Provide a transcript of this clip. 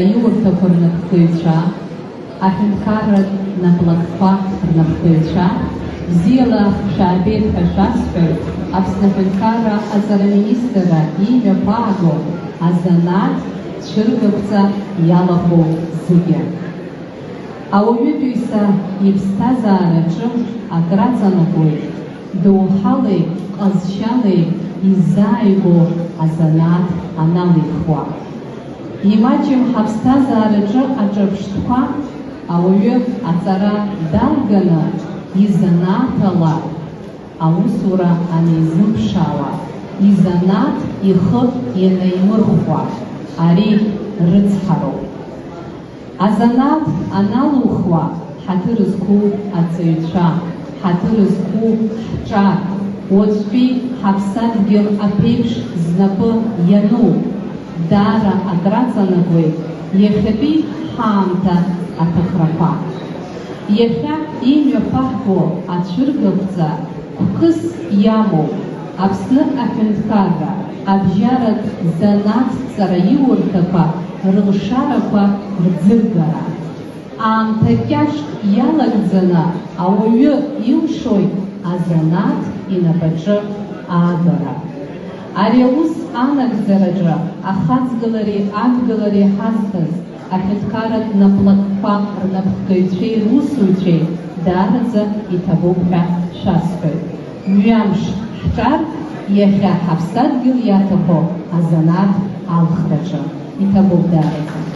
Аиурҭақәа рнапхгаҩцәа, аҳәынҭқарратә наплакқәа рнапхгаҩцәа, бзиала шәаабеит ҳәа шәасҳәоит Аԥсны Аҳәынҭқарра аҵараминистрра имҩаԥааго азанааҭ цәыргақәҵа иалахәу зегьы. Ауаҩытәыҩса иԥсҭазаараҿы акраҵанакуеит доуҳалеи ҟазшьалеи изааигәо азанааҭ аналихуа. Имаҷым ҳаԥсҭазаараҿы аҿырԥштәқәа ауаҩы аҵара далганы изанааҭала аусура анизымԥшаауа, изанааҭ ихы ианаимырхуа, ари рыцҳароуп. Азанааҭ аналухуа ҳаҭыр зқәу аҵаҩцәа, ҳаҭыр зқәу ҳҿар, уаҵәтәи ҳаԥсадгьыл аԥеиԥш знапы иану, даара акраҵанакуеит иахьатәи ҳаамҭа аҭахрақәа. Иахьа имҩаԥаҳго ацәыргақәҵа қәкыс иамоу Аԥсны Аҳәынҭқарра абжьаратә занааҭҵара иурҭақәа рылшарақәа рӡыргара. Аамҭа кьаҿк иалагӡаны ауаҩы илшоит азанааҭ инапаҿы аагара. Ари аус анагӡараҿы ахаҵгылареи адгылареи ҳазҭаз аҳәынҭқарратә наплакқәа рнапхгаҩцәеи русуцәеи даараӡа иҭабуп ҳәа шәасҳәоит. Мҩамш ҳҿар иахьа ҳаԥсадгьыл иаҭаху азанааҭ алхраҿы. Иҭабуп даараӡа.